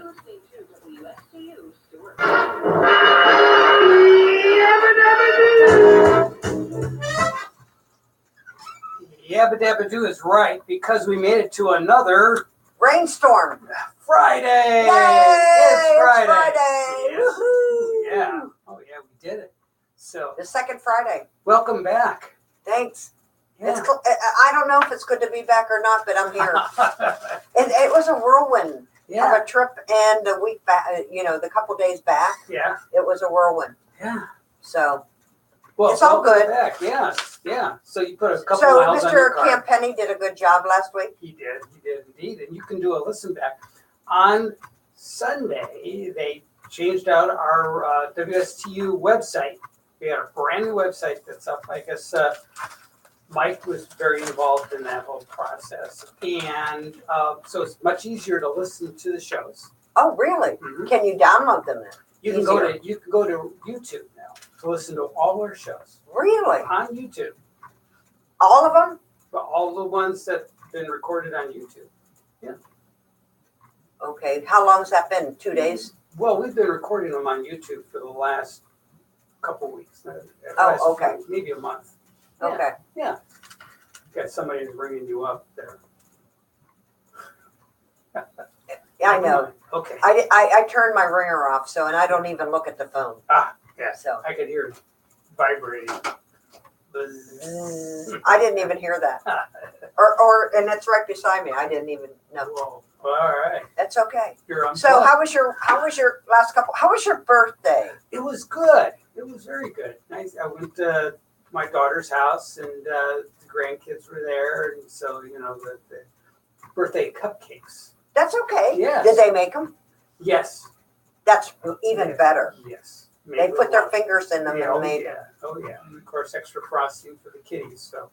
listening to WSTU Stewart. Yabba Dabba Doo is right because we made it to another Rainstorm. Friday. Yay! It's Friday. Friday. Yes. Woohoo! Yeah. Oh yeah, we did it. So The second Friday. welcome back. Thanks. Yeah. I don't know if it's good to be back or not, but I'm here. It was a whirlwind of Yeah. a trip and a week back. The couple days back, Yeah. it was a whirlwind. Yeah. So, Well, It's all welcome good. Back. Yeah. Yeah. So you put a couple so miles on your Mr. car. Campenny did a good job last week. He did indeed. And you can do a listen back. On Sunday, they changed out our WSTU website. We had a brand new website that's up. I guess Mike was very involved in that whole process. And so it's much easier to listen to the shows. Oh, really? Mhm. Can you download them then? You can go to YouTube now to listen to all our shows Really? on YouTube. All of them? But all the ones that have been recorded on YouTube. Okay. How long's that been? 2 days? Well, we've been recording them on YouTube for the last couple weeks. Oh, okay. Maybe a month. Yeah. Okay. Got somebody ringing you up there. Yeah, I know. Okay. I turned my ringer off, and I don't even look at the phone. Yeah. So I could hear it vibrating. I didn't even hear that. And it's right beside me. I didn't even know. Whoa. All right. That's okay. You're on. So how was your how was your birthday? It was good. It was very good. Nice. I went to my daughter's house, and the grandkids were there, and so the birthday cupcakes. That's okay. Yes. Did they make them? Yes. That's even better. Yes. They put their fingers in them Yeah, and made them. Oh yeah. And of course, extra frosting for the kiddies. So.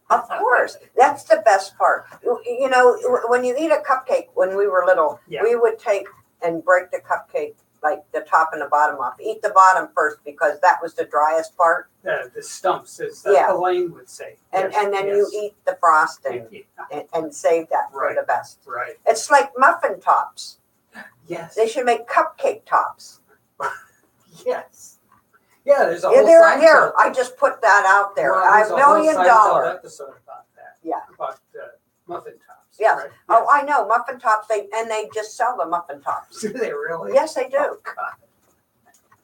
Of course. That's the best part. When you eat a cupcake, when we were little, Yeah. we would take and break the cupcake, like the top and the bottom off. Eat the bottom first because that was the driest part. The stumps, as Yeah. Elaine would say. And Yes, then yes. you eat the frosting Yeah, and save that for Right. the best. right. It's like muffin tops. Yes. They should make cupcake tops. Yes. Yeah, there's a Yeah, whole they're Seinfeld- here. I just put that out there. Well, $1 there's a whole million. Seinfeld episode about that. Yeah. About muffin tops. Yes. Right? Oh, I know muffin tops. They just sell the muffin tops. Do they really? Yes, they do. Oh, God.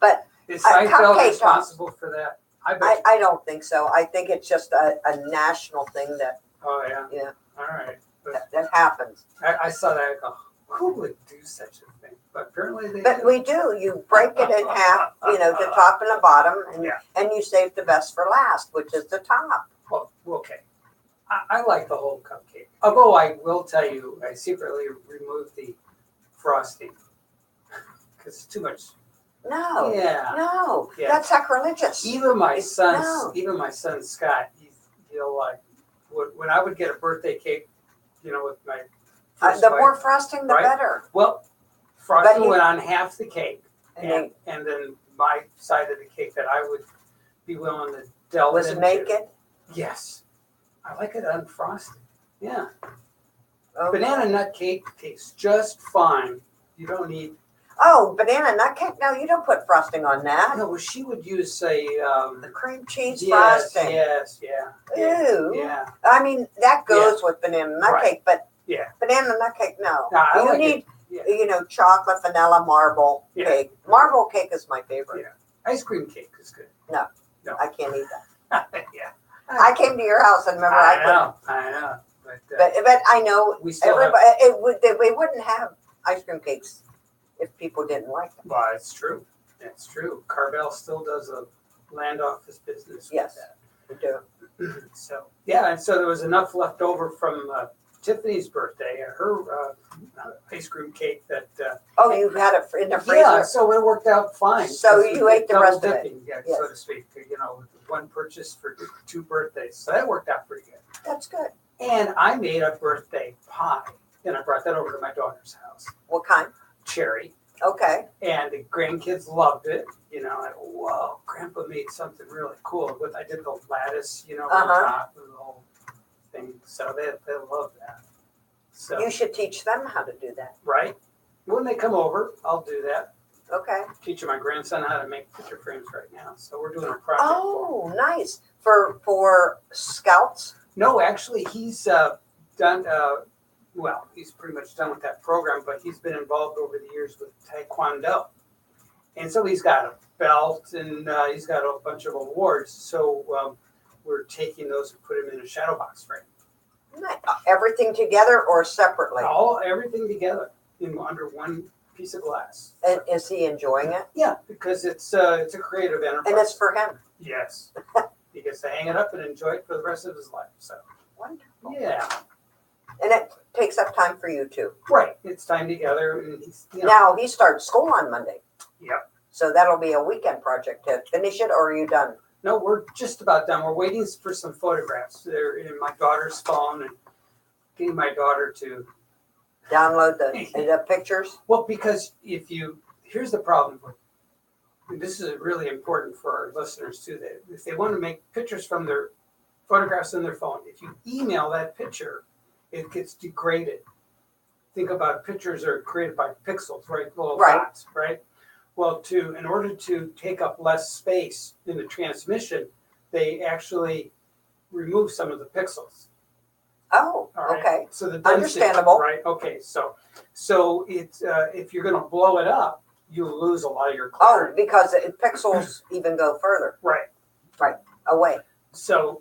But Is a Seinfeld cupcake responsible for that? I bet. I don't think so. I think it's just a national thing that Oh yeah. Yeah. All right. But that happens. I saw that. I go, who would do such a thing? But apparently they But do. we do. You break it in half, the top and the bottom, and you save the best for last, which is the top. Well, okay. I like the whole cupcake. Although I will tell you, I secretly removed the frosting because it's too much. No, Yeah. no, Yeah. that's sacrilegious. Even my It's- son, no. even my son Scott, he'll like when I would get a birthday cake, with my first The wife, more frosting, the Right. better. well, frosting But he- went on half the cake, And and then my side of the cake that I would be willing to they delve was into. naked. Yes, I like it unfrosted. Yeah. Okay. Banana nut cake tastes just fine. You don't need. Oh, banana nut cake. No, you don't put frosting on that. No, well, she would use say. The cream cheese Yes, frosting. yes, yeah. Ew. Yeah. I mean, that goes with banana nut Right. cake, but Yeah. banana nut cake, no. No, I You like need, it. Yeah. chocolate, vanilla, marble Yeah. cake. Marble cake is my favorite. Yeah. Ice cream cake is good. I can't eat that. Yeah. I came to your house and remember I couldn't. I know. But But I know we still have. everybody. We wouldn't have ice cream cakes if people didn't like them. Well, it's true. It's true. Carvel still does a land office business Yes. with We do. that. So yeah, and so there was enough left over from Tiffany's birthday, her ice cream cake that. Oh, you had it in the freezer. Yeah, so it worked out fine. So 'cause you we ate did the double rest of it. dipping, yeah, Yes. so to speak. One purchase for 2 birthdays, so that worked out pretty good. That's good. And I made a birthday pie, and I brought that over to my daughter's house, What kind? cherry, Okay. and the grandkids loved it. I go, whoa, Grandpa made something really cool. I did the lattice, on top of the whole thing, so they love that. So You should teach them how to do that. right, When they come over, I'll do that. Okay. Teaching my grandson how to make picture frames right now. So we're doing a project. Oh, nice. For scouts? No, actually, he's done, well, he's pretty much done with that program, but he's been involved over the years with Taekwondo. And so he's got a belt and he's got a bunch of awards. So we're taking those and put him in a shadow box frame. Nice. Everything together or separately? Everything together in under one piece of glass. And is he enjoying it? Yeah, because it's a creative enterprise. And it's for him. Yes. He gets to hang it up and enjoy it for the rest of his life. So Wonderful. yeah. And it takes up time for you too. Right. It's time together and he's Now he starts school on Monday. Yep. So that'll be a weekend project to finish it, or are you done? No, we're just about done. We're waiting for some photographs. They're in my daughter's phone and getting my daughter to Download the pictures? well, because here's the problem with and this is really important for our listeners too, that if they want to make pictures from their photographs in their phone, if you email that picture, it gets degraded. Think about pictures are created by pixels, right? Little Right. dots, right? Well, in order to take up less space in the transmission, they actually remove some of the pixels. Oh, All right. okay. So the density, Understandable. right? Okay, so it's if you're going to blow it up, you lose a lot of your Oh, clarity. because pixels even go further Right. away. So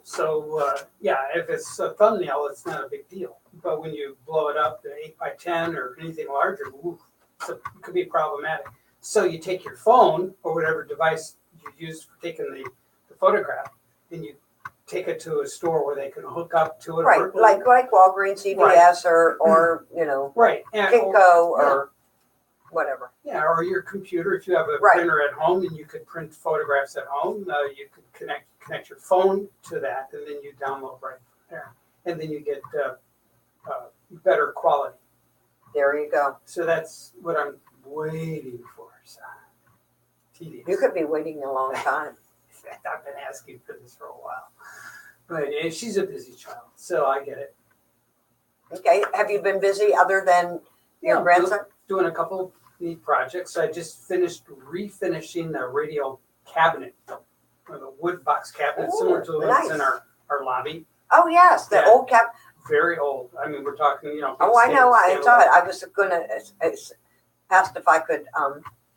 yeah, if it's a thumbnail, it's not a big deal. But when you blow it up to 8x10 or anything larger, it could be problematic. So you take your phone or whatever device you use for taking the photograph, and you take it to a store where they can hook up to it. Right, like Walgreens, CVS, or right, and, Kinko, or whatever. yeah, or your computer. If you have a Right. printer at home and you could print photographs at home, you could connect your phone to that, and then you download right there, and then you get better quality. There you go. So that's what I'm waiting for. So, tedious. You could be waiting a long time. I've been asking for this for a while, but she's a busy child, so I get it. Okay, have you been busy other than your Yeah, grandson? Doing a couple neat projects. I just finished refinishing the radio cabinet, or the wood box cabinet, similar to the ones nice. in our lobby. Oh, yes, the Yeah. old cap. Very old. I mean, we're talking, Oh, I know, I stainless saw it. steel. I was gonna, asked if I could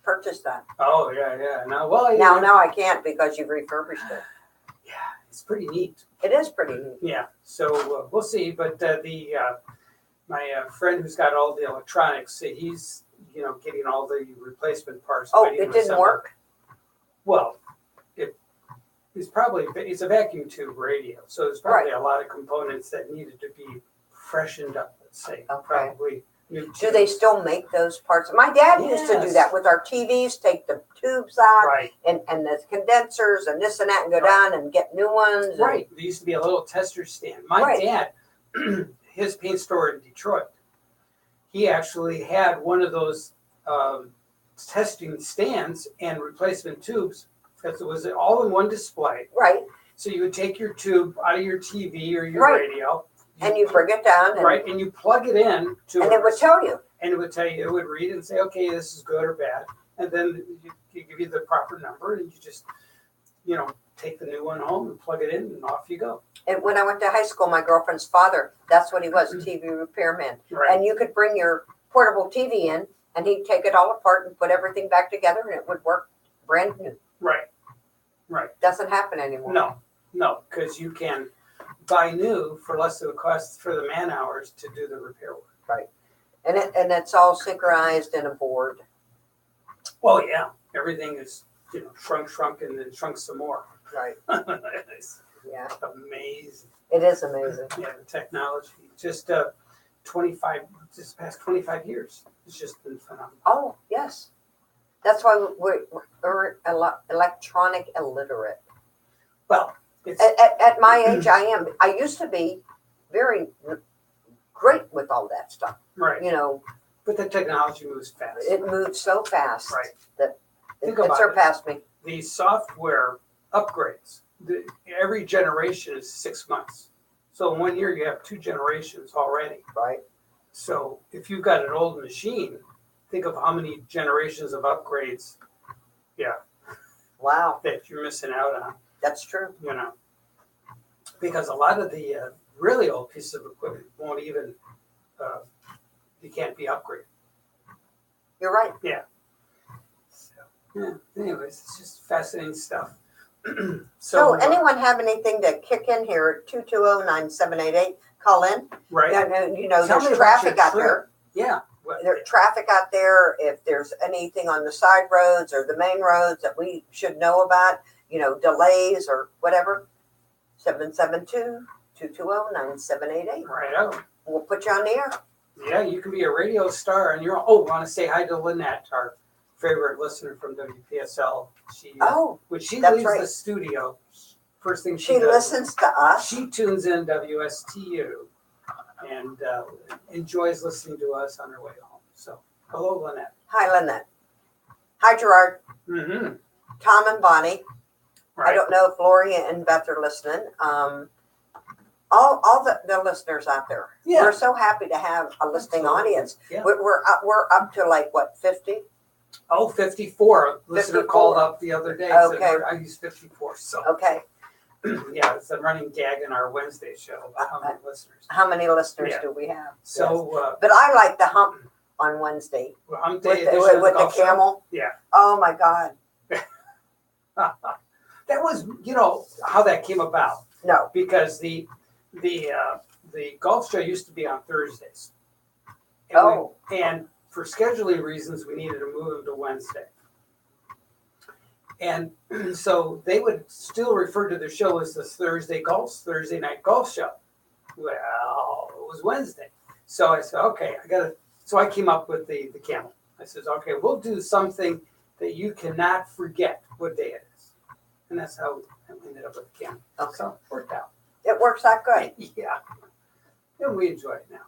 purchase that. Oh, yeah. Now, Now I can't because you've refurbished it. yeah, it's pretty neat. It is pretty neat. Yeah, so we'll see. But my friend who's got all the electronics, he's getting all the replacement parts. Oh, waiting it to didn't assemble. work? Well, it's a vacuum tube radio, so there's probably a lot of components that needed to be freshened up. Let's say Okay. probably. Do they still make those parts? My dad used to do Yes. that with our TVs, take the tubes out Right, and the condensers and this and that and go Right. down and get new ones. and- right. There used to be a little tester stand. My Right. dad, his paint store in Detroit, he actually had one of those testing stands and replacement tubes because it was all in one display. Right, So you would take your tube out of your TV or your Right. radio, and you bring it down and, right, and you plug it in to and it would tell you. and it would tell you, it would read and say, okay, this is good or bad, and then you give you the proper number, and you just take the new one home and plug it in, and off you go. And when I went to high school, my girlfriend's father, that's what he was, TV repairman. Right. And you could bring your portable TV in and he'd take it all apart and put everything back together and it would work brand new. Right. Doesn't happen anymore. No, because you can buy new for less than the cost for the man hours to do the repair work. And it's all synchronized in a board. Well, yeah, everything is shrunk and then shrunk some more. Right. It's Yeah. amazing. It is amazing. Yeah, the technology. Just past 25 years, it's just been phenomenal. Oh, yes. That's why we're electronic illiterate. Well, it's At my age, I am. I used to be very great with all that stuff. right, but the technology moves fast. It moved so fast Right. that Think it about surpassed me. The software upgrades, every generation is 6 months. So in 1 year, you have 2 generations already. Right. So if you've got an old machine, think of how many generations of upgrades Wow, that you're missing out on, that's true. you know. Because a lot of the really old pieces of equipment won't even, you can't be upgraded. You're right. So, yeah, anyways, it's just fascinating stuff. So anyone have anything to kick in here at 220-9788? Call in. right, Yeah, you know, Tell me there's about traffic your out there. yeah. There's traffic out there. If there's anything on the side roads or the main roads that we should know about, you know, delays or whatever, 772-220-9788. Right out. We'll put you on the air. Yeah, you can be a radio star, and you're. Oh, want to say hi to Lynette, our favorite listener from WPSL. She, Oh, when she that's leaves right. the studio, first thing she does, listens to us. she tunes in WSTU and enjoys listening to us on her way home. So, hello, Lynette. Hi, Lynette. Hi, Gerard. Mm-hmm. Tom and Bonnie. I Right. don't know if Lori and Beth are listening. All the listeners out there. Yeah. We're so happy to have a listening Absolutely. audience. Yeah. We're up to like what, 50? Oh, 54. A listener 54. called up the other day. Okay. Said, I use 54. So, Okay. yeah, it's a running gag in our Wednesday show about how many listeners. How many listeners Yeah. do we have? Yes. So, But I like the hump on Wednesday I'm with telling the, you, with the camel. Yeah. Oh my God. That was, you know, how that came about. No. Because the golf show used to be on Thursdays. Oh. And for scheduling reasons, we needed to move them to Wednesday. And so they would still refer to the show as the Thursday night golf show. Well, it was Wednesday. So I said, okay, so I came up with the camel. I said, okay, we'll do something that you cannot forget what day it is. And that's how we ended up with the camel. Okay. So it worked out. It works out good. Yeah. And we enjoy it now.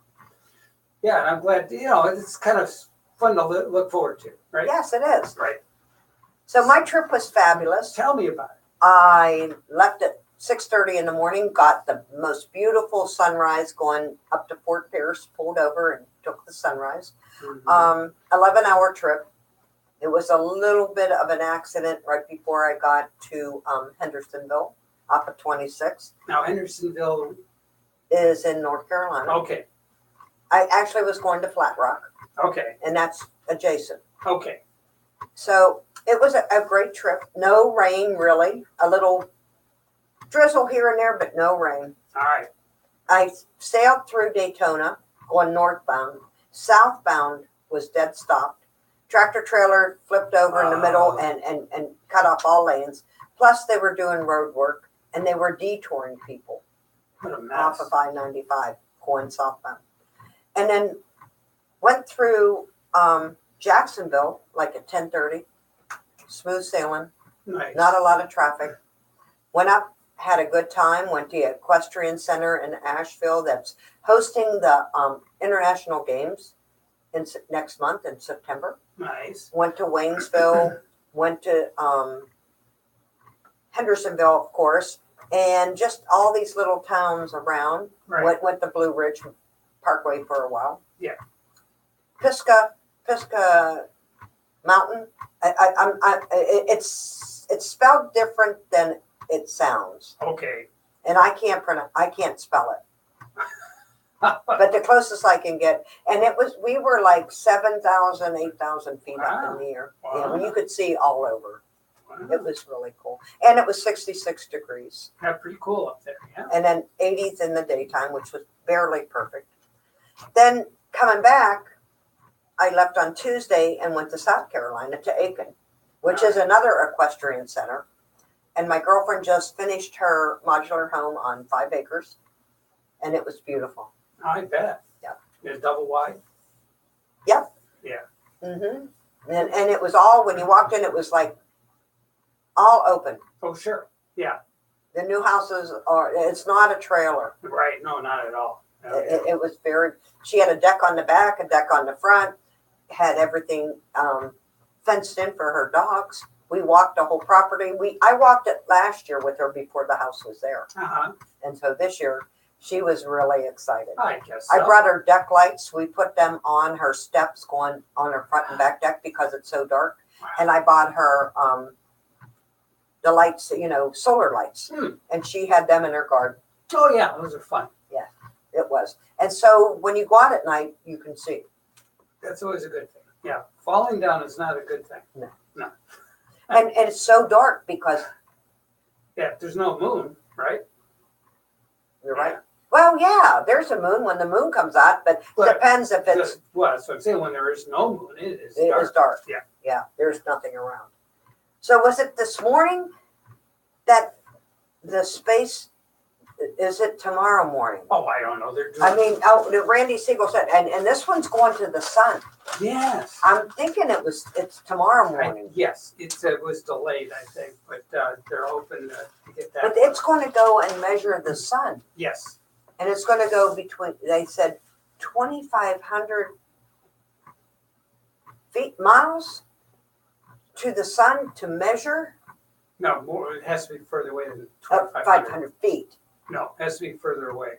Yeah, and I'm glad, you know, it's kind of fun to look forward to, right? Yes, it is. Right. So my trip was fabulous. Tell me about it. I left at 6:30 in the morning, got the most beautiful sunrise going up to Fort Pierce, pulled over and took the sunrise. Mhm. 11-hour trip. It was a little bit of an accident right before I got to Hendersonville, off of 26, Now, Hendersonville, is in North Carolina. okay, I actually was going to Flat Rock, okay, and that's adjacent. okay. So it was a great trip. No rain, really. A little drizzle here and there, but no rain. All right. I sailed through Daytona, going northbound. Southbound was dead stopped. Tractor trailer flipped over in the middle and cut off all lanes. Plus, they were doing road work, and they were detouring people What a off mess. of I-95 going southbound. And then went through Jacksonville like at 10:30. Smooth sailing. Nice. Not a lot of traffic. Went up, had a good time. Went to the Equestrian Center in Asheville that's hosting the international games next month in September. Nice. Went to Waynesville. Went to Hendersonville, of course, and just all these little towns around. Right. Went to Blue Ridge Parkway for a while. Yeah. Pisgah Mountain. It's spelled different than it sounds, Okay. and I can't spell it. But the closest I can get, and we were like 7,000, 8,000 feet up in the air. Wow. Yeah, you could see all over. Wow. It was really cool, and it was 66 degrees, Yeah, pretty cool up there. Yeah. and then 80s in the daytime, which was barely perfect. Then coming back, I left on Tuesday and went to South Carolina to Aiken, which is another equestrian center. And my girlfriend just finished her modular home on 5 acres, and it was beautiful. I bet. Yeah. It's double wide. Yep. Yeah. Mm-hmm. And it was all, when you walked in, it was like all open. Oh, sure. Yeah. The new houses it's not a trailer. Right. No, not at all. Oh, yeah. It was she had a deck on the back, a deck on the front, had everything fenced in for her dogs. We walked the whole property. I walked it last year with her before the house was there. Uh-huh. And so this year She was really excited. I guess I so. brought her deck lights. We put them on her steps going on her front and back deck because it's so dark. And I bought her the lights, solar lights. And she had them in her garden. Oh yeah, those are fun. It was. And so when you go out at night, you can see. That's always a good thing. Yeah, falling down is not a good thing. And it's so dark because Yeah, there's no moon, right? you're right. Well, yeah, there's a moon when the moon comes out, but But depends if it's well, that's what I'm saying. When there is no moon, it is it dark. is dark. Yeah. Yeah, there's nothing around. So was it this morning that the space, is it tomorrow morning? Oh, I don't know. They're doing. I mean, Randy Siegel said, and this one's going to the sun. Yes. I'm thinking it's tomorrow morning. Yes, it was delayed, I think, but they're hoping to get that. But it's going to go and measure the sun. Yes. And it's going to go between, they said, 2,500 miles to the sun to measure No, more. It has to be further away than 2,500. 500 feet. No, it has to be further away.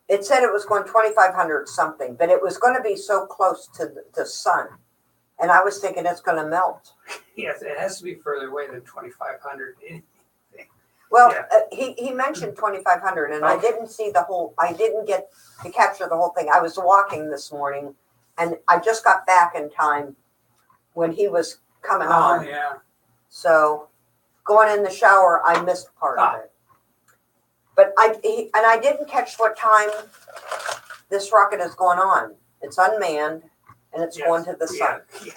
It said it was going 2,500 something, but it was going to be so close to the sun. And I was thinking it's going to melt. Yes, it has to be further away than 2,500. Well, Yeah. he mentioned 2,500, and I Okay. didn't see I didn't get to capture the whole thing. I was walking this morning, and I just got back in time when he was coming Oh, on. yeah. So going in the shower, I missed part of it. But I didn't catch what time this rocket is going on. It's unmanned, and it's going to the sun. Yeah.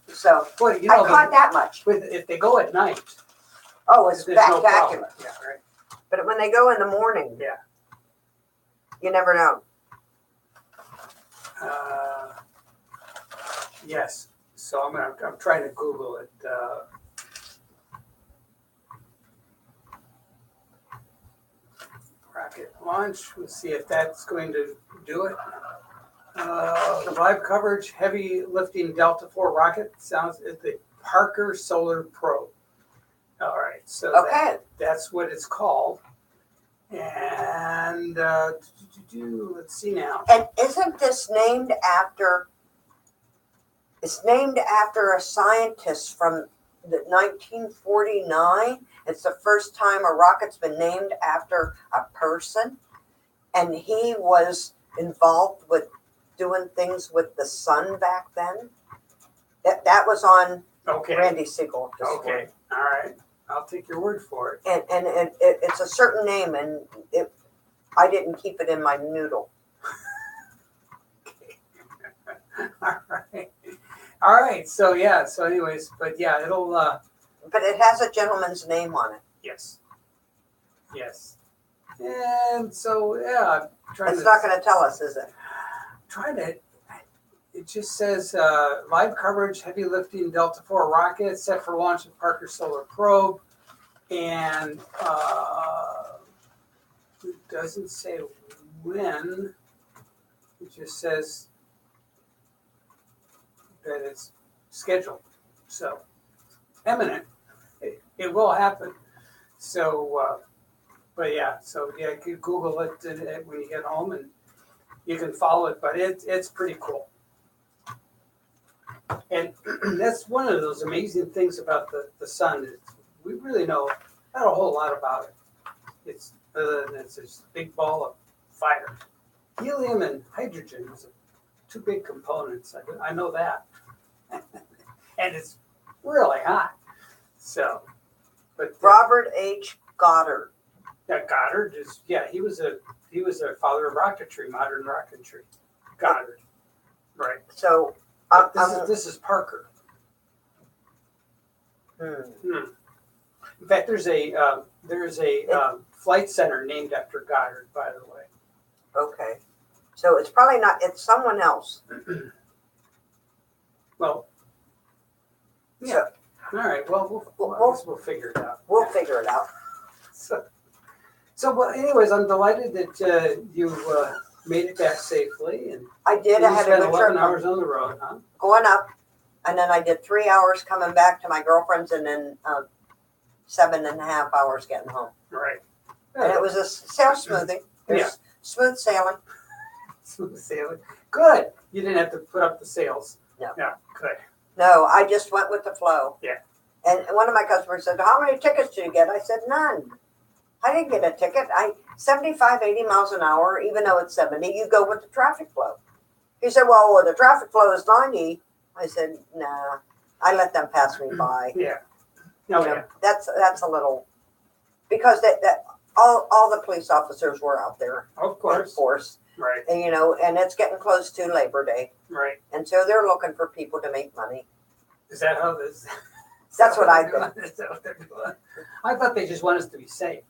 So Well, you I know, caught that much. if they go at night, Oh, it's there's no spectacular. problem. Yeah, right. But when they go in the morning, Yeah. you never know. Yes. So I'm trying to Google it. Rocket launch. We'll see if that's going to do it. Live coverage, heavy lifting Delta IV rocket sounds at the Parker Solar Probe. All right, so Okay. that's what it's called. And let's see now. And isn't this named after? It's named after a scientist from the 1949. It's the first time a rocket's been named after a person, and he was involved with doing things with the sun back then. That was on Okay. Randy Siegel. this Okay. morning. All right. I'll take your word for it. And it's a certain name, and I didn't keep it in my noodle. All right. All right. So yeah. So anyways, but yeah, it'll. But it has a gentleman's name on it. Yes. Yes. And so yeah, I'm trying It's to not going to tell us, is it? trying to. It just says live coverage, heavy lifting Delta IV rocket set for launch of Parker Solar Probe, and it doesn't say when. It just says that it's scheduled, so imminent. It will happen. So, but yeah, so yeah, you can Google it when you get home, and you can follow it. But it's pretty cool. And that's one of those amazing things about the sun. We really know not a whole lot about it. It's other than it's this big ball of fire. Helium and hydrogen is two big components. I know that, and it's really hot. So, but Robert H. Goddard. Goddard is he was a father of rocketry, modern rocketry. Goddard, right? So But this is Parker. In fact, there's a flight center named after Goddard, by the way. okay. So it's probably not. It's someone else. Well, yeah. All right. Well, I guess we'll figure it out. We'll figure it out. So well, anyways, I'm delighted that you made it back safely, and I did. you I had a spent good 11 trip hours on the road, huh? going up, and then I did 3 hours coming back to my girlfriend's, and then 7.5 hours getting home. Right. And it was a sail smoothie. There's smooth sailing. Smooth sailing. Good. You didn't have to put up the sails. No. Yeah, good. No, I just went with the flow. Yeah. And one of my customers said, "How many tickets did you get?" I said, "None. I didn't get a ticket. 75, 80 miles an hour, even though it's 70, you go with the traffic flow." He said, "Well, the traffic flow is 90. I said, "Nah, I let them pass me by." Yeah. You Oh, know, yeah. that's a little, because all the police officers were out there Of in course. force, Right, and and it's getting close to Labor Day, right. and so they're looking for people to make money. Is that how this? That's what I think. Is that what they're doing? I thought they just want us to be safe.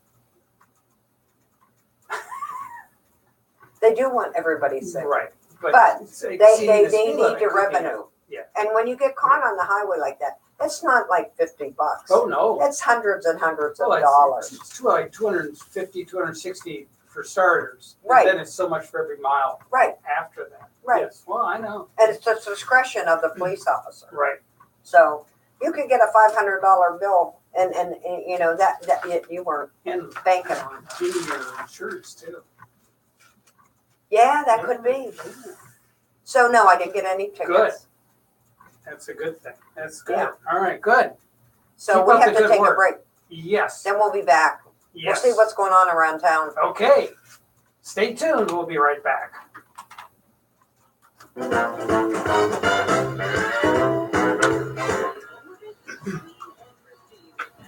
They do want everybody safe. Right. But it's They exceeding the speed need limit the could be- revenue. Yeah. And when you get caught on the highway like that, it's not like $50. Oh, no. It's hundreds and hundreds of Oh, dollars. It's like 250, 260 for starters. And Right. then it's so much for every mile Right, after that. right. Yes. Well, I know. And it's the discretion of the police officer. Right. So you could get a $500 bill and that you weren't And banking on. getting your insurance too. Yeah, that could be. So no, I didn't get any tickets. Good. That's a good thing. That's good. Yeah. All right. Good. So Keep we up have the to good take a work. break. Yes. Then we'll be back. Yes. We'll see what's going on around town. Okay. Stay tuned. We'll be right back.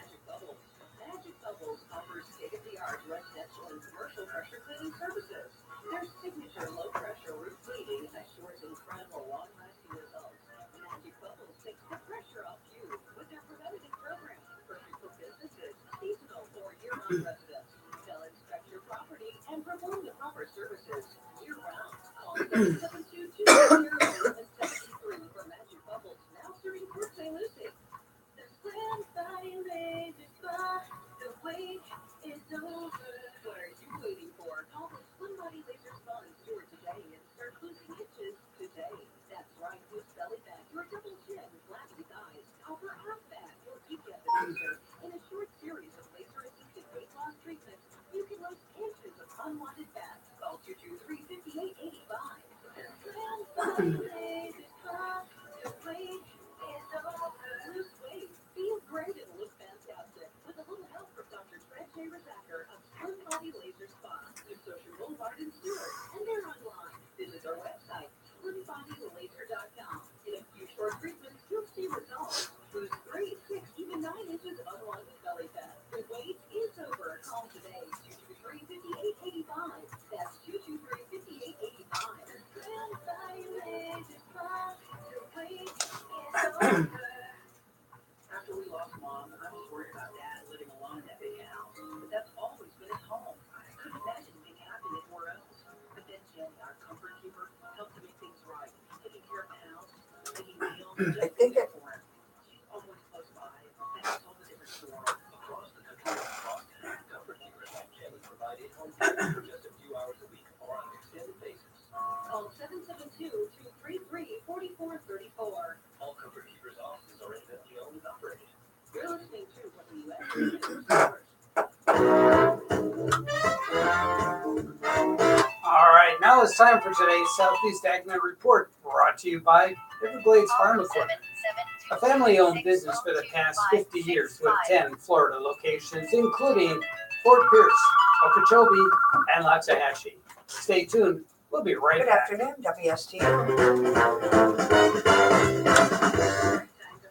Magic Bubbles offers state-of-the-art residential and commercial pressure cleaning services. Their signature low-pressure roof cleaning assures incredible long-lasting results. Magic Bubbles takes the pressure off you with their preventative program, perfect for businesses, seasonal or year-round residents. They'll inspect your property and perform the proper services year-round. Call 772-200 and 73 for Magic Bubbles, now serving Port St. Lucie. The Slim Body Laser Spa, the wait is over. What are you waiting for? Call the Slim Body Laser Spa in Stewart today and start losing inches today. That's right, with belly fat, your double chin, flappy thighs, copper half fat, or deep depth laser. In a short series of laser-assisted weight loss treatments, you can lose inches of unwanted fat. Call 223-5885. The Slim Body Laser Spa, the wait is over. Lose weight, feel great, and look fantastic with a little help from Dr. Fred J. Razacker of Slim Body Laser Spa, New Social Boulevard in Stewart, and they're online. Visit their website, slimbodylalaser.com. In a few short treatments, you'll see results. Lose 3, 6, even 9 inches of unwanted belly fat. The wait is over. Call today, 223-5885. That's 223-5885. Slim Body Laser Spa, the wait is over. After we lost Mom, I was worried about Dad living alone in that big house. But that's always been his home. I couldn't imagine being happy anywhere else. But then Jenny, our comfort keeper, helped to make things right. Taking care of the house, making meals, I just think being for him. She's always close by. That's told a different story. Across the country and Boston, comfort keepers like Jenny provide in-home care for just a few hours a week or on an extended basis. Call 772-233-4434. All comfort keepers offices are independently owned and operated. You're listening to WS. All right. Now it's time for today's Southeast AgNet Report, brought to you by Everglades Farm Equipment, a family-owned business for the past 50 years with 10 Florida locations, including Fort Pierce, Okeechobee, and Loxahatchee. Stay tuned. We'll be right Good back. afternoon, WSTU. Time to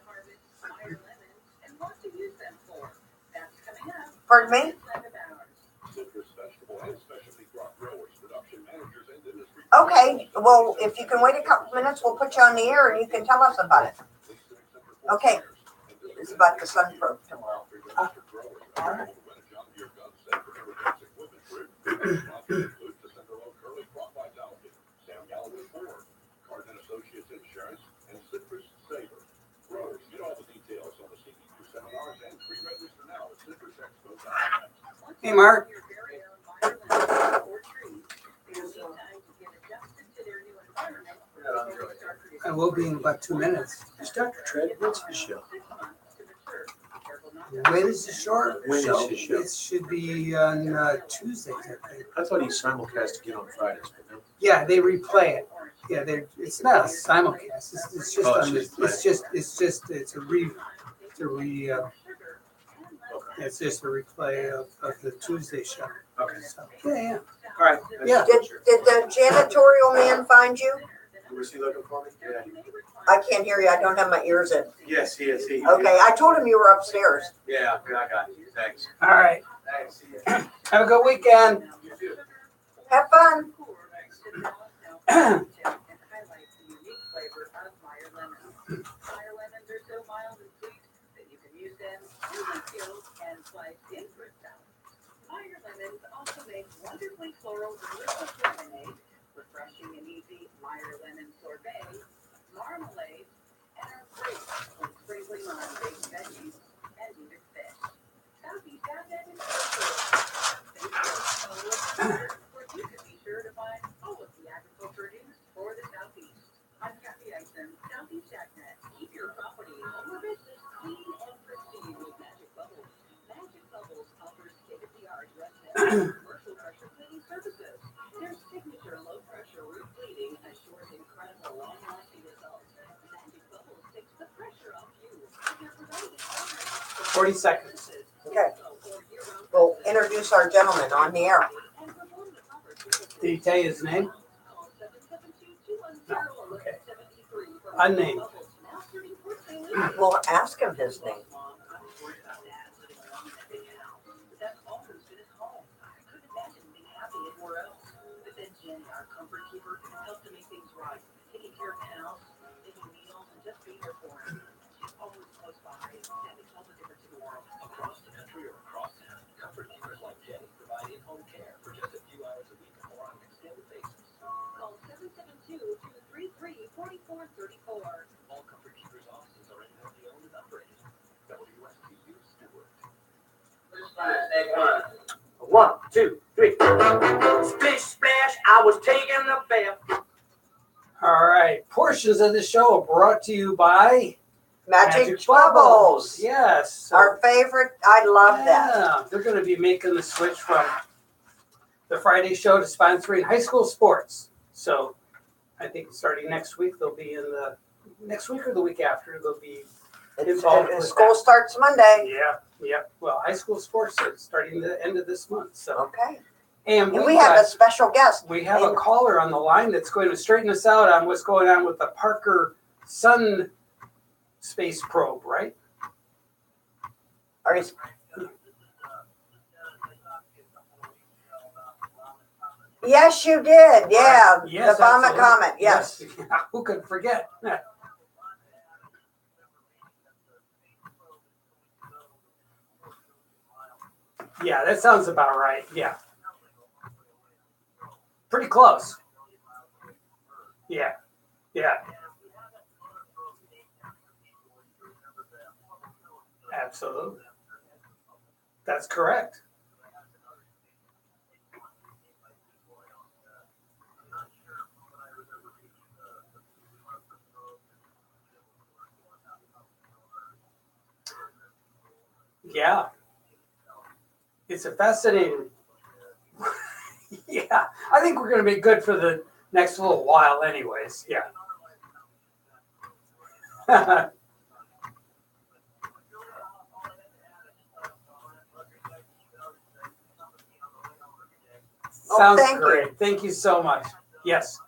harvest fire lemons and what to use them for. That's coming up. Pardon me? This time of ours. Citrus vegetable and specialty crop growers, production managers, and industry. Okay, well, if you can wait a couple minutes, we'll put you on the air and you can tell us about it. Okay. It's about the sun probe tomorrow. All right. Sam Galloway Ford, Cardin Associates Insurance, and Citrus Saver. Growers, get all the details on the CEQ seminars and pre-register now at citrusexpo.com. Hey, Mark. Your very own fire lemons or trees. They will need time to get adjusted to their new environment. before they start producing I will be in about 2 minutes. Is Dr. Tread, what's his show? 6 months to mature. Be careful not When is the show? When is his show? It should be on Tuesdays, I think. I thought he simulcast again on Fridays, but no. Yeah, they replay it. Yeah, it's not a simulcast. It's just Oh, on it's this. just It's a replay of the Tuesday show. Okay. So, yeah. All right. Yeah. Did the janitorial man find you? Was he looking for me? Yeah. I can't hear you. I don't have my ears in. Yes, he is. Okay, I told him you were upstairs. Yeah, I got you. Thanks. All right. Thanks. See ya. Have a good weekend. You too. Have fun. And highlights the unique flavor of Meyer lemons. Meyer lemons are so mild and sweet that you can use them really peeled and sliced in fruit salad. Meyer lemons also make wonderfully floral delicious lemonade, refreshing and easy Meyer lemon sorbet, marmalade, and are great when sprinkling on baked veggies and even fish. Southeast Advent is where you can be sure to find all of the agricultural produce for the Southeast. I'm Kathy Eisen, Southeast Agnet. Keep your property or business clean and pristine with Magic Bubbles. Magic Bubbles offers state-of-the-art residential commercial pressure cleaning services. Their signature low-pressure root cleaning assures incredible long-lasting results. Magic Bubbles takes the pressure off you. They're providing 40 seconds. Okay. We'll introduce our gentleman on the air. Did he tell you his name? No. Okay. Unnamed. We'll ask him his name. That's always been his home. I couldn't imagine being happy anywhere else. But then Jenny, our comfort keeper, helped to make things right. Taking care of the house, making meals, and just being there for him. She's always close by, and it tells a difference in the world. Across the country or across town, comfort keepers like Jenny provide in-home care for just a few hours a week or on an extended basis. Call 772-233-4434. All comfort keepers offices are independently owned and operated. WSTU Stewart. One, two, three. Splish splash, I was taking a bath. All right. Portions of the show are brought to you by Magic Bubbles. Yes. So, Our favorite. I love that. yeah, they're going to be making the switch from the Friday show to sponsoring high school sports. So I think starting next week, they'll be in the next week or the week after, th'll be involved with School that. starts Monday. Yeah. Well, high school sports are starting the end of this month. So, Okay. and And we have a special guest. we have a caller on the line that's going to straighten us out on what's going on with the Parker Sun space probe, right? Are you, yes, you did. Yeah. Yes, the Obama absolutely. comment. Yes. Who could forget? Yeah, that sounds about right. Yeah. Pretty close. Yeah. Absolutely. That's correct. Yeah. It's a fascinating. Yeah. I think we're going to be good for the next little while, anyways. Yeah. Sounds thank you. great. Thank you so much. Yes.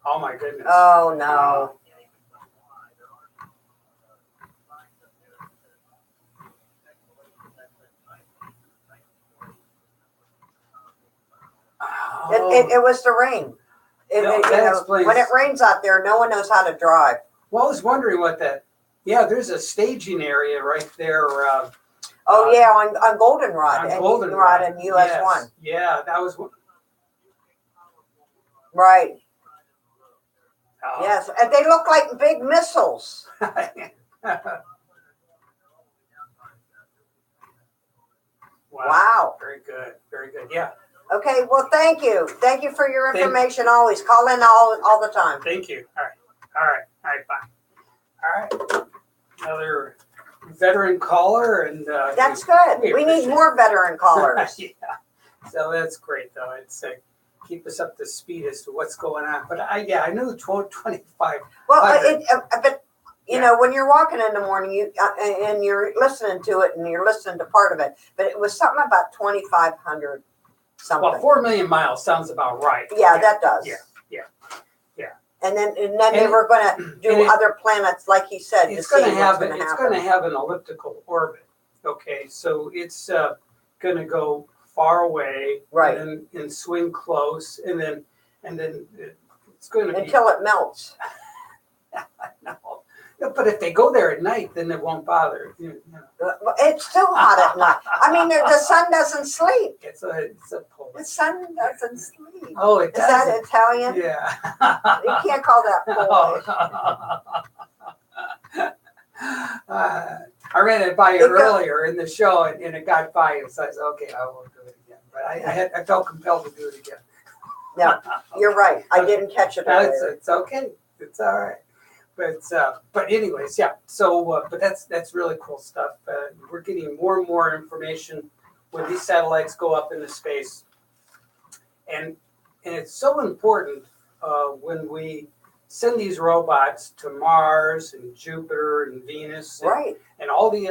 Oh my goodness. Oh, no. Oh. It was the rain. No, that explains- When it rains out there, no one knows how to drive. Well, I was wondering what that. Yeah, there's a staging area right there. Oh, yeah, on Goldenrod. On and Goldenrod and US 1. Yeah, that was. Right. Oh. Yes. And they look like big missiles. Wow. Wow. Very good. Very good. Yeah. Okay, well, thank you. Thank you for your Thank- information always. Call in all the time. Thank you. All right, bye. All right, another veteran caller, and That's good. we We need appreciate more veteran callers. yeah, so that's great though. It's keep us up to speed as to what's going on. But I knew 1225. Well, Hundred. but you Yeah. know, when you're walking in the morning, and you're listening to it, and you're listening to part of it, but it was something about 2,500 something. Well, 4 million miles sounds about right. Yeah, that does. Yeah. And then they And- were going to do and it- other planets, like he said, to It's see going to what's have going to it's happen. going to have an elliptical orbit. Okay, so it's going to go far away, Right. and swing close, and then it's going to be. Until it melts. No, but if they go there at night, then it won't bother. It's still hot at night. I mean, the sun doesn't sleep. It's a polar. The sun doesn't sleep. Oh, it Is that does. Italian? Yeah. You can't call that Polish. I ran it by you earlier in the show, and it got by you, so I said, okay, I won't do it again. But I felt compelled to do it again. No, you're right. I didn't catch it No, earlier. it's okay. It's all right. But anyways, yeah. So, but that's really cool stuff. We're getting more and more information when these satellites go up into space, and it's so important when we send these robots to Mars and Jupiter and Venus and, Right, and all the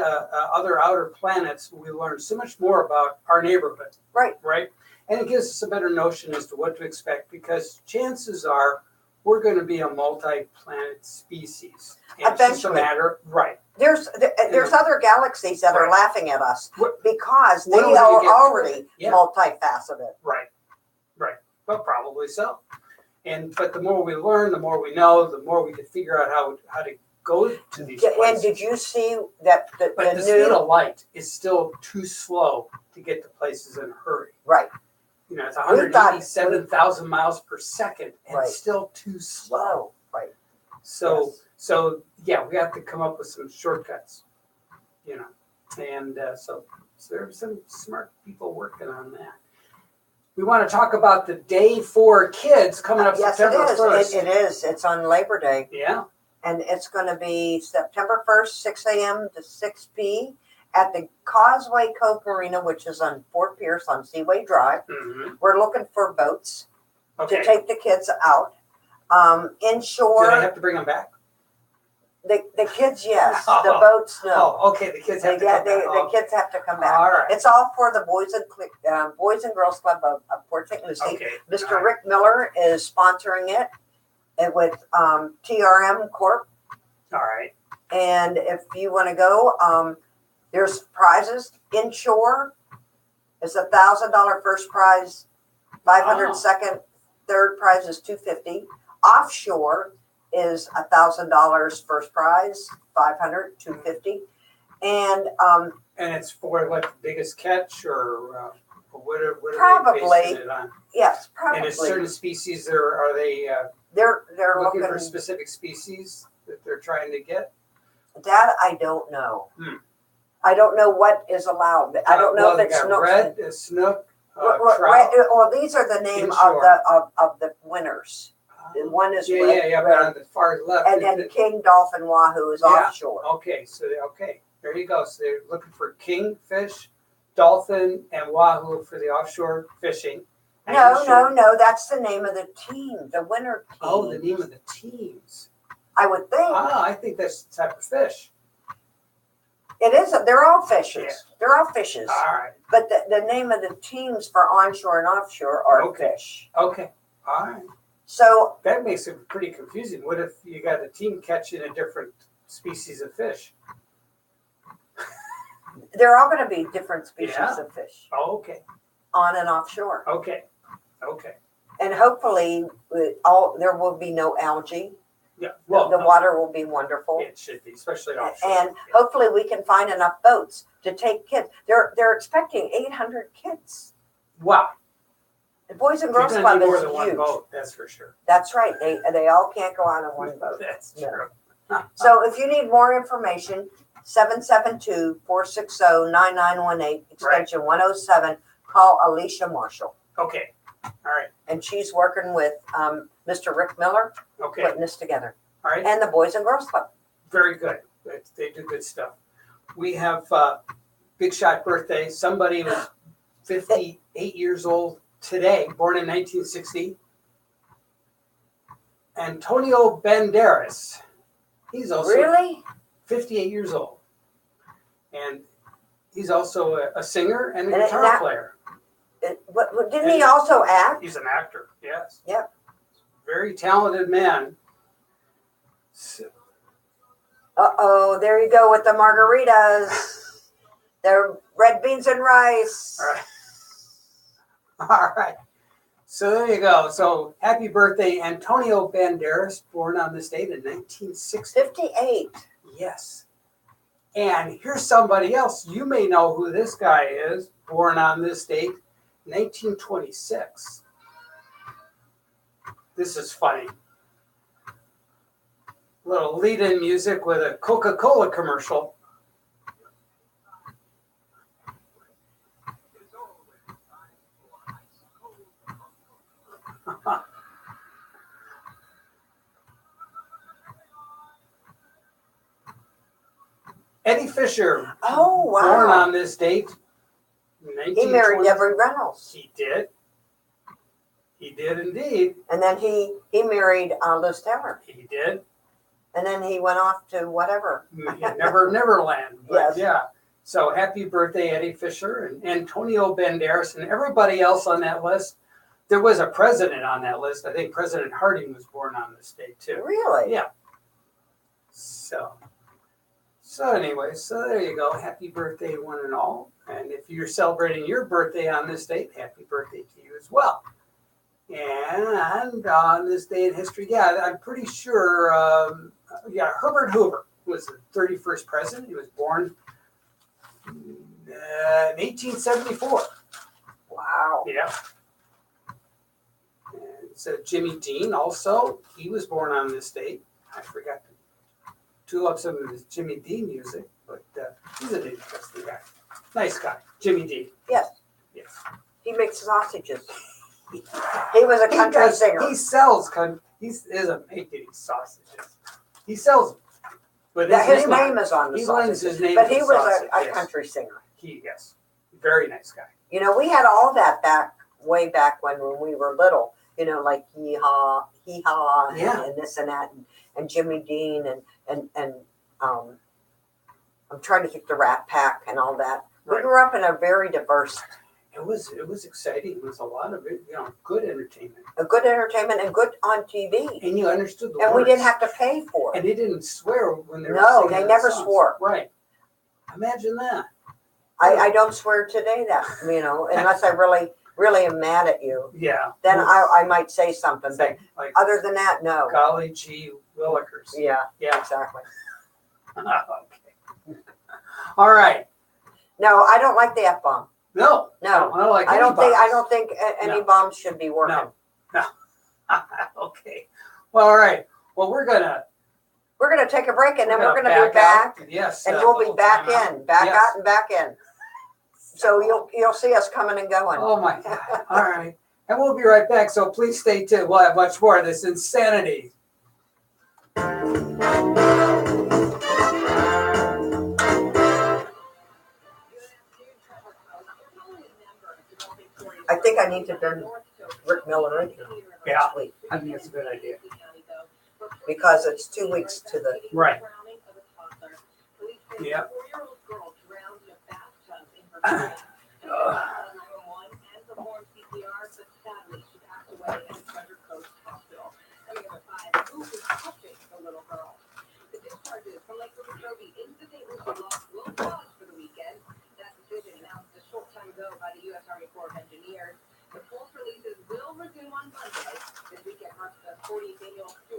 other outer planets. We learn so much more about our neighborhood. right. Right, and it gives us a better notion as to what to expect, because chances are we're going to be a multi-planet species. And it's just a Eventually. matter, right? There's other galaxies that are Right. laughing at us What- because they When are we gonna are get- already Yeah. multifaceted. Right. But probably so. But the more we learn, the more we know, the more we can figure out how to go to these And places. did you see that But the the speed new of light is still too slow to get to places in a hurry. right? It's We thought- 187,000 miles per second, and Right. it's still too slow. Oh, right. So, Yes. so yeah, we have to come up with some shortcuts, and so there's some smart people working on that. We want to talk about the Day for Kids coming up Yes, September it is. 1st. It is. It's on Labor Day, Yeah, and it's going to be September 1st, 6 a.m. to 6 p. at the Causeway Cove Marina, which is on Fort Pierce on Seaway Drive. mm-hmm. We're looking for boats Okay. to take the kids out. Do I Inshore, have to bring them back? the kids, yes. The Oh. boats, no. Oh, okay, the kids have to come back. The kids have to come back. All right. It's all for the Boys and Girls Club of Port St. Lucie. Okay. Mr. all right. Rick Miller is sponsoring it with TRM Corp. All right. And if you want to go, there's prizes. Inshore is $1,000 first prize, 500 Wow. second, third prize is $250. Offshore is $1,000 first prize, 500, 250. And And it's for what, the biggest catch, or what are they Probably. basing it on? yes, And it's probably certain species, are they they're looking looking. for specific species that they're trying to get? That I don't know. Hmm. I don't know what is allowed. I don't know Well, if they it's got snooks. red, snook, trout. Well, these are the name of Inshore. of the winners. And one is Yeah, red, yeah, but red. on the far left. And then King Dolphin Wahoo is Yeah. offshore. Okay, okay, there you go. So they're looking for kingfish, dolphin, and wahoo for the offshore fishing. And No, that's the name of the team, the winner team. Oh, the name of the teams. I would think. I think that's the type of fish. It is, they're all fishes. Yeah. They're all fishes. All right. But the name of the teams for onshore and offshore are Okay. fish. Okay. All right. So That makes it pretty confusing. What if you got a team catching a different species of fish? they're all going to be different species Yeah. of fish Oh, okay. on and offshore. Okay. Okay. And hopefully there will be no algae. Yeah. The water will be wonderful. It should be, especially offshore. And hopefully we can find enough boats to take kids. They're expecting 800 kids. Wow. The Boys and You're Girls gonna Club need more is than one huge. boat, that's for sure. That's right. They all can't go on in one boat. That's Yeah. true. So if you need more information, 772-460-9918, extension 107, call Alicia Marshall. Okay, all right, and she's working with Mr. Rick Miller, okay, putting this together, all right, and the Boys and Girls Club. very good. They do good stuff. We have big shot birthday. Somebody was 58 years old today, born in 1960. Antonio Banderas. He's also Really? 58 years old. And he's also a singer and a And guitar that- player. Didn't he also act? He's an actor, yes. Yep. Very talented man. So, Uh-oh, there you go with the margaritas. They're red beans and rice. all right. All right. So there you go. So happy birthday, Antonio Banderas, born on this date in 1960. 58. Yes. And here's somebody else. You may know who this guy is, born on this date, 1926. This is funny. Little lead-in music with a Coca-Cola commercial. Eddie Fisher, Oh, born wow. on this date, He married 1920. Debbie Reynolds. He did. He did indeed. And then he married Liz Taylor. He did. And then he went off to whatever. Neverland. But Yes. yeah. So happy birthday, Eddie Fisher and Antonio Banderas and everybody else on that list. There was a president on that list. I think President Harding was born on this date too. Really? Yeah. So anyway, so there you go. Happy birthday, one and all. And if you're celebrating your birthday on this date, happy birthday to you as well. And on this day in history, yeah, I'm pretty sure, Herbert Hoover was the 31st president. He was born in 1874. Wow. Yeah. And so Jimmy Dean also, he was born on this date. I forgot to tune up some of his Jimmy Dean music, but he's an interesting guy. Nice guy, Jimmy Dean. Yes. Yes. He makes sausages. He was a country singer. He sells. He doesn't make any sausages. He sells them. But His name is on the he lends sausages. his name But to he the was sausage, a yes. country singer. Yes. Very nice guy. You know, we had all that way back when we were little. You know, like hee haw, Yeah. and this and that, and Jimmy Dean and I'm trying to think the Rat Pack and all that. We Right. grew up in a very diverse, It was exciting. It was a lot of it, good entertainment. a good entertainment and good on TV, And you understood the and words. we didn't have to pay for And it. they didn't swear when they were No, singing they the never songs. swore. Right. Imagine that. I don't swear today that unless I really am mad at you, Yeah. then I might say something. It's But like other than that, no. golly gee willikers. Yeah, Yeah. exactly. Okay. All right. No, I don't like the F bomb. No. No, I don't like I any don't think bombs. any No. bombs should be working. No. Okay. Well, all right. Well, we're gonna We're gonna take a break and then we're gonna be out. back, Yes. and a we'll be little back time in, back Yes. out and back in. So you'll see us coming and going. Oh my God. All right. And we'll be right back. So please stay tuned. We'll have much more of this insanity. I think I need to turn Rick Miller in here Yeah. next week I think it's a good idea. because it's 2 weeks to the. Right. Yeah.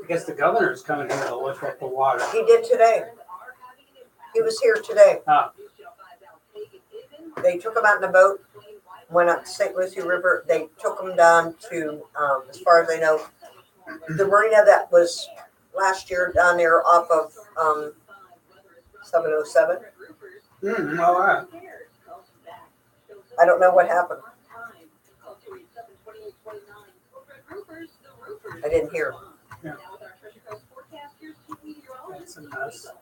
I guess the governor's coming here to look at the water. He did today. He was here today. Oh. They took him out in a boat, went up the St. Lucie River. They took him down to, as far as I know, the marina that was last year down there off of 707. All right. I don't know what happened. didn't hear. Yeah. Now with our Treasure Coast forecast, here's Chief Meteorologist That's a Steve mess. Weasel.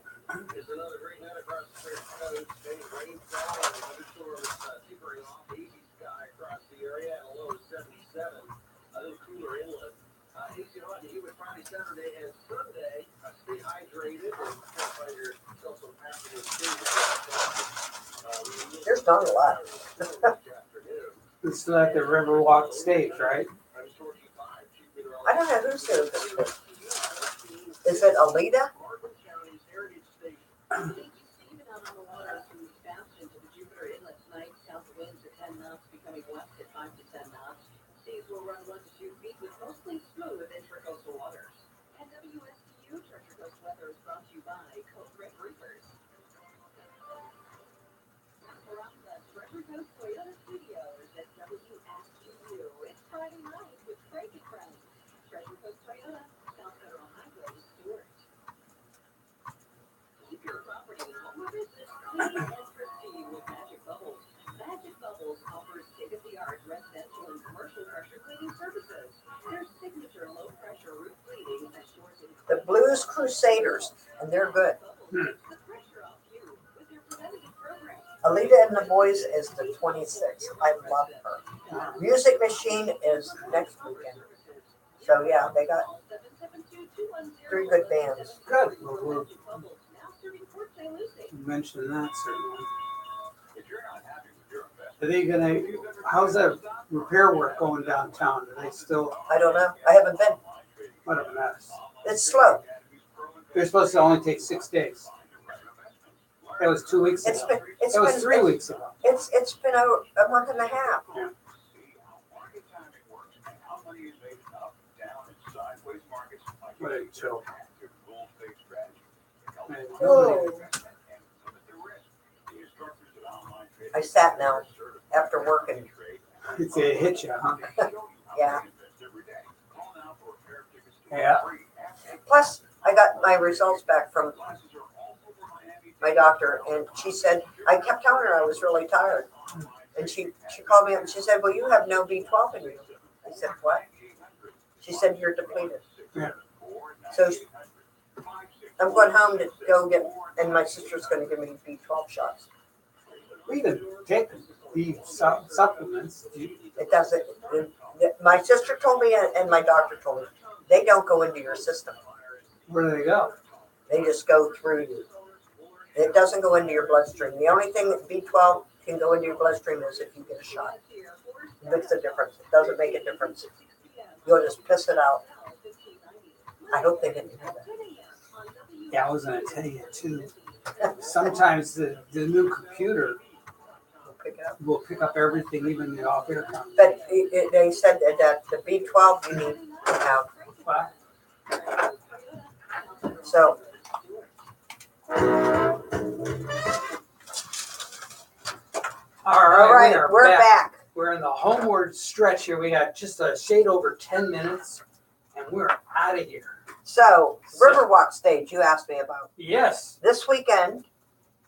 It's another great night across the Treasure Coast. Steady rainfall and a thunderstorm tapering off. Hazy sky across the area and a low of 77. A little cooler inlet. Hazy hot and humid Friday, Saturday, and Sunday. Stay hydrated and try to find yourself some afternoon tea. There's not a lot. It's like the Riverwalk stage, right? I don't know who's doing this one. Is it Alita? Steve out on the water from the Sebastian to the Jupiter Inlet tonight. South winds at 10 knots, becoming west at 5 to 10 knots. Seas will run 1 to 2 feet with mostly smooth intracoastal waters. And WSTU Treasure Coast weather is brought to you by Code Red Reapers. From the Treasure Coast Toyota Studios at WSTU, it's Friday night with Craig and Friends. Treasure Coast Toyota, South Federal Highway, Stewart. Keep your property home or business clean and pristine with Magic Bubbles. Magic Bubbles offers state-of-the-art residential and commercial pressure cleaning services. Their signature low-pressure roof cleaning assures The Blues Crusaders, and they're good. the pressure off you with their preventative program. Alita and the Boys is the 26th. I love her. Music Machine is next weekend. So yeah, they got 3 good bands. Good. Well, we'll mention that certainly. Are they gonna, how's that repair work going downtown? Are they still, I don't know. I haven't been. what a mess. It's slow. They're supposed to only take 6 days. That was 2 weeks It's ago. been. It's That was been 3 weeks ago. It's been a month and a half. What a joke. Man, Oh. I sat now after working. It's a hit you, huh? Yeah. Yeah. Plus, I got my results back from my doctor, and she said, I kept telling her I was really tired. And she called me up and she said, well, you have no B12 in you. I said, what? She said, you're depleted. Yeah. So I'm going home to go get, and my sister's going to give me B12 shots. We can take the supplements. It doesn't, my sister told me and my doctor told me, they don't go into your system. Where do they go? They just go through you. It doesn't go into your bloodstream. The only thing that B12 can go into your bloodstream is if you get a shot. It makes a difference. It doesn't make a difference. You'll just piss it out. I hope they didn't do that. Yeah, I was gonna tell you too. Sometimes the new computer We'll pick it up. will pick up everything, even the off-air comment. But they said that the B12 you need to have. Wow. So All right, we're back. We're in the homeward stretch here. We got just a shade over 10 minutes, and we're out of here. So Riverwalk stage you asked me about. Yes. This weekend,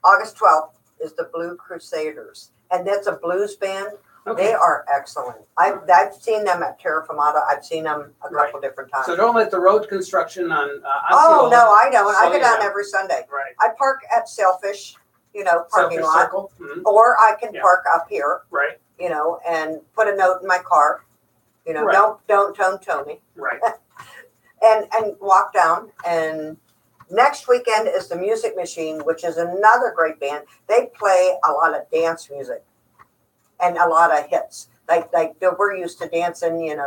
August 12th, is the Blue Crusaders. And that's a blues band. They Okay. are excellent. I've seen them at Terra Firmata. I've seen them a couple different times. So don't let the road construction on Oh, Osceola no, I don't. I slow go you down every Sunday. Right. I park at Sailfish, parking Selfish lot. circle. Mhm. Or I can Yeah. park up here, Right. and put a note in my car. Right. Don't tow me. Right. And walk down. And next weekend is the Music Machine, which is another great band. They play a lot of dance music and a lot of hits. Like we're used to dancing,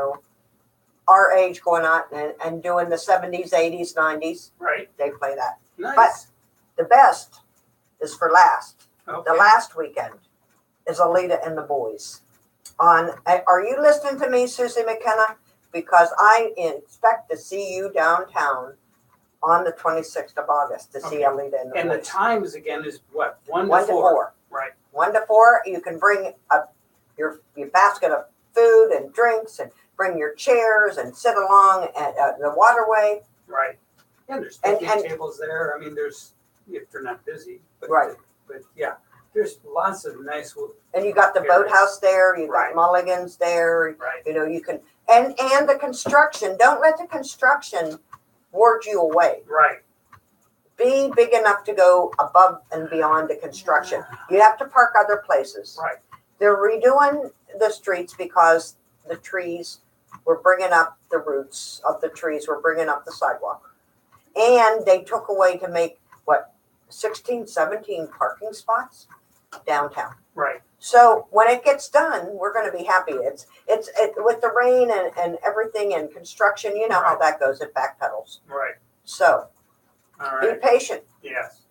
our age going on and doing the 70s, 80s, 90s. Right. They play that. Nice. The best is for last. Okay. The last weekend is Alita and the Boys. Are you listening to me, Susie McKenna? Because I expect to see you downtown on the 26th of August to see Okay. Alita and the And the Boys. times again is what? 1 1 to to 4. 4. Right. 1 to 4. You can bring your basket of food and drinks, and bring your chairs and sit along at the waterway. Right. And there's And- picnic and- tables there. I mean, there's, if they're not busy. But, Right. But yeah, there's lots of nice, And you got the Areas. boathouse there. You got Right. Mulligan's there. right. You can, And the construction, don't let the construction ward you away. Right. Be big enough to go above and beyond the construction. You have to park other places. Right. They're redoing the streets because the trees were bringing up the roots of the trees, were bringing up the sidewalk. And they took away to make, 16, 17 parking spots downtown. Right. So when it gets done, we're going to be happy. It's with the rain and everything and construction, you know how that goes. It backpedals. Right. So All be right. patient. Yes.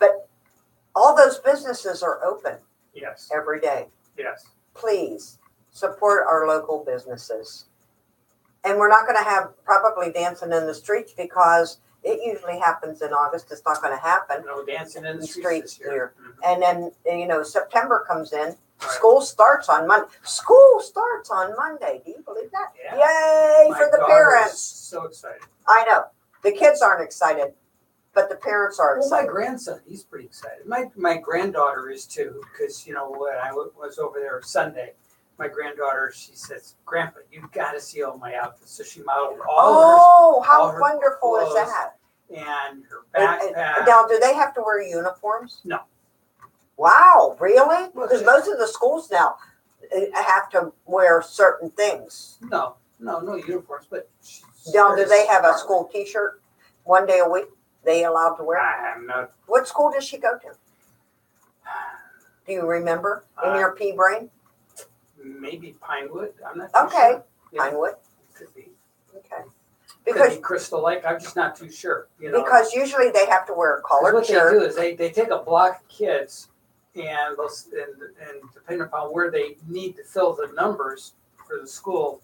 All those businesses are open Yes. every day. Yes. Please support our local businesses. And we're not going to have probably dancing in the streets because it usually happens in August. It's not going to happen. No dancing in the Streets streets this year. And then, September comes in. Right. School starts on Monday. School starts on Monday. Do you believe that? Yeah. Yay My for the daughter is parents. So excited. I know. The kids aren't excited, but the parents are Well, my excited. grandson, he's pretty excited. My granddaughter is too, because when I was over there Sunday, my granddaughter, she says, "Grandpa, you've got to see all my outfits." So she modeled all Oh, all how her wonderful is clothes. that? and her And backpack. now, do they have to wear uniforms? No. Wow, really? Well, Because most of the schools now have to wear certain things. No uniforms, but she's Now, do very they have a smart. school T-shirt one day a week? They allowed to wear? I'm not. What school does she go to? Do you remember in your pea brain? Maybe Pinewood. I'm not too Okay, sure. Yeah, Pinewood. could be. Okay. Could Because be Crystal Lake. I'm just not too sure. because usually they have to wear a 'Cause collared what shirt. they do is they take a block of kids and depending upon where they need to fill the numbers for the school,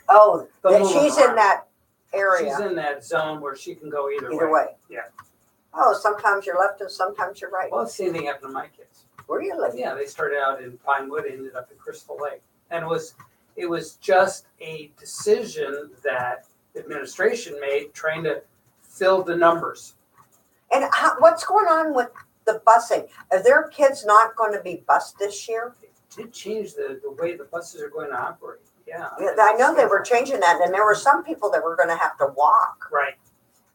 Oh, they'll that move she's them in around. that area She's in that zone where she can go either way. Yeah. Oh, sometimes you're left and sometimes you're right. Well, the same thing happened to my kids. Really? Yeah, they started out in Pinewood, ended up in Crystal Lake, and it was just a decision that the administration made, trying to fill the numbers. And what's going on with the busing? Are their kids not going to be bused this year? They did change the way the buses are going to operate. Yeah. I know they were changing that, and there were some people that were going to have to walk. Right.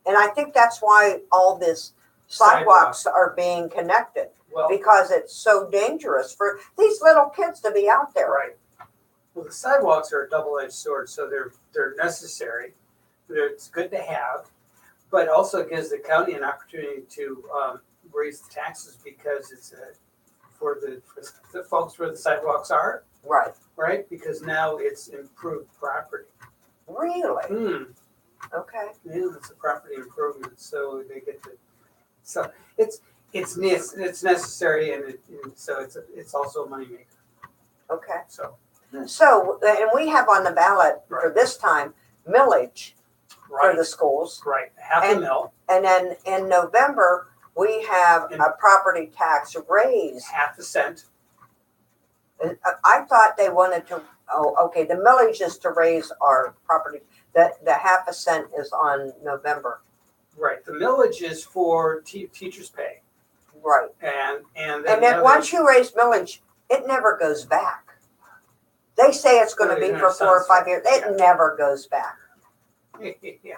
And I think that's why all this sidewalks are being connected, Well, because it's so dangerous for these little kids to be out there. right. Well, the sidewalks are a double-edged sword, so they're necessary. It's good to have, but also it gives the county an opportunity to raise the taxes because it's for the folks where the sidewalks are, Right. right? Because now it's improved property. Really? Okay. Yeah, it's a property improvement, so they get to. So it's necessary, and so it's also a moneymaker. Okay. So So, and we have on the ballot for Right. this time millage for right, the schools. right, half a And- mil, And then in November, we have And- a property tax raise. half a cent. And I thought they wanted to, okay, the millage is to raise our property. The half a cent is on November. Right, the millage is for teachers' pay, Right. and And then once you raise millage, it never goes back. They say it's gonna Well, be you for know, 4 or sounds 5 years. It yeah. never goes back. yeah,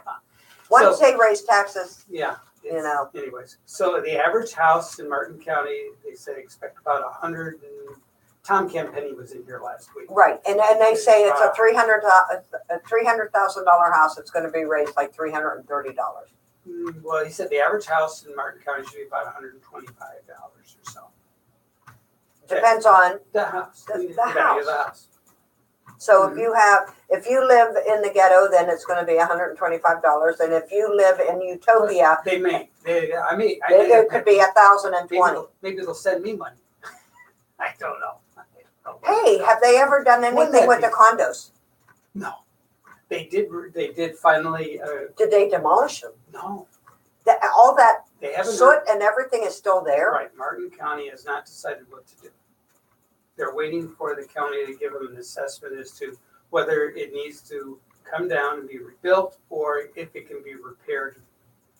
Once So- they raise taxes, yeah. You know. Anyways, so the average house in Martin County, they say expect about 100. And Tom Campenny was in here last week. right, and they say it's a $300,000 house, it's gonna be raised like $330. Well, he said the average house in Martin County should be about $125 or so. Depends on, The house, The value of the house. so if you live in the ghetto, then it's gonna be $125, and if you live in Utopia, They may. it could be $1,020. Maybe they'll send me money. I don't know. Hey, have they ever done Wouldn't anything that with be- the condos? No, they did. They did finally. Did they demolish them? No, All that they haven't. soot and everything is still there? Right, Martin County has not decided what to do. They're waiting for the county to give them an assessment as to whether it needs to come down and be rebuilt or if it can be repaired,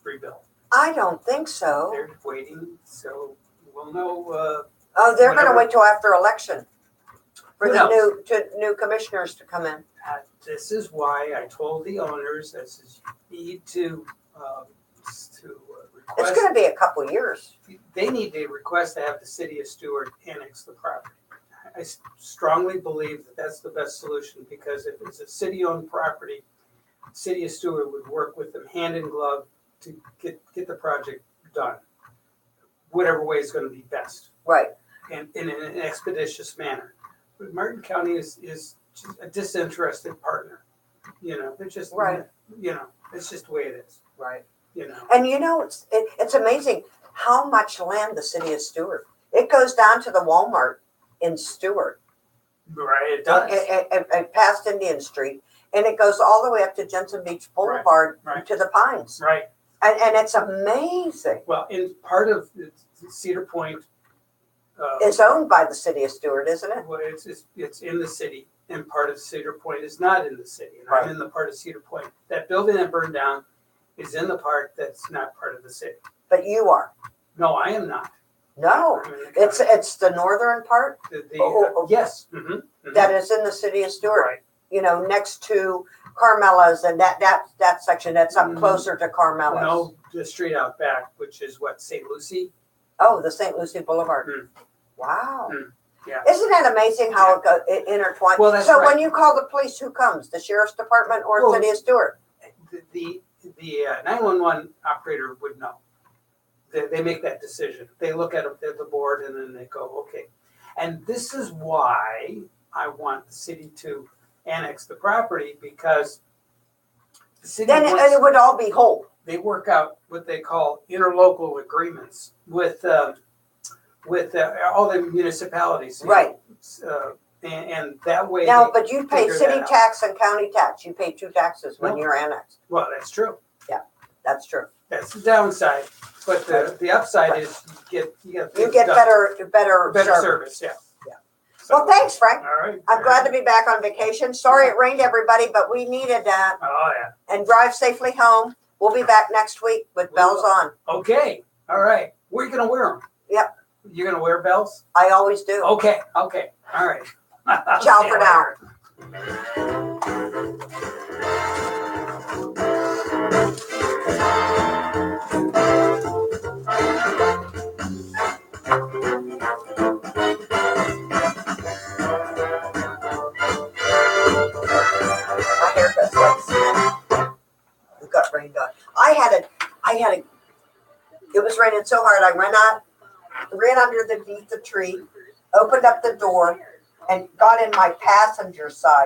rebuilt. I don't think so. They're waiting, so we'll know. Oh, they're gonna whenever- wait till after election for Who the knows? new commissioners to come in. This is why I told the owners, this is, you need to It's request, gonna be a couple years. they need to request to have the city of Stewart annex the property. I strongly believe that that's the best solution, because if it's a city-owned property, city of Stewart would work with them hand in glove to get the project done. Whatever way is gonna be best, Right, and in an expeditious manner. But Martin County is just a disinterested partner. You know, they're just, Right. you know, it's just the way it is, right. you know. And you know, it's amazing how much land the city of Stewart. It goes down to the Walmart in Stewart. Right, it does. It past Indian Street, and it goes all the way up to Jensen Beach Boulevard right. to the Pines. Right. And it's amazing. Well, in part of Cedar Point, It's owned by the city of Stewart, isn't it? well, it's in the city, and part of Cedar Point is not in the city. And Right. I'm in the part of Cedar Point. That building that burned down is in the part that's not part of the city. But you are. No, I am not. No, I'm in the county. it's the northern part oh. Yes. Mm-hmm. that is in the city of Stewart. Right. You know, next to Carmela's and that section that's up Mhm. closer to Carmela's. No, the street out back, which is what, St. Lucie? Oh, the St. Lucie Boulevard. Mm. Wow. Yeah. Isn't that amazing how it intertwines? Well, that's so right. when you call the police, who comes? The sheriff's department or Well, city of Stewart? The 911 operator would know. They make that decision. They look at the board and then they go, okay. And this is why I want the city to annex the property, because the city Then it would all be whole. they work out what they call interlocal agreements with all the municipalities. you Right. know, and that way. Now, they but you pay figure city that out. tax and county tax. You pay two taxes when No. you're annexed. Well, that's true. That's true. That's the downside, but the upside is you get better better service. service. Yeah. Yeah. So, Well, thanks, Frank. all right. I'm glad to be back on vacation. Sorry it rained, everybody, but we needed that. Oh yeah. And drive safely home. We'll be back next week with We bells will. on. Okay. All right. Where are you gonna wear them? Yep. You're gonna wear bells? I always do. Okay. Okay. All right. Ciao See for you now. later. My haircut sucks. It got rained on. It was raining so hard I ran underneath the tree, opened up the door, and got in my passenger side.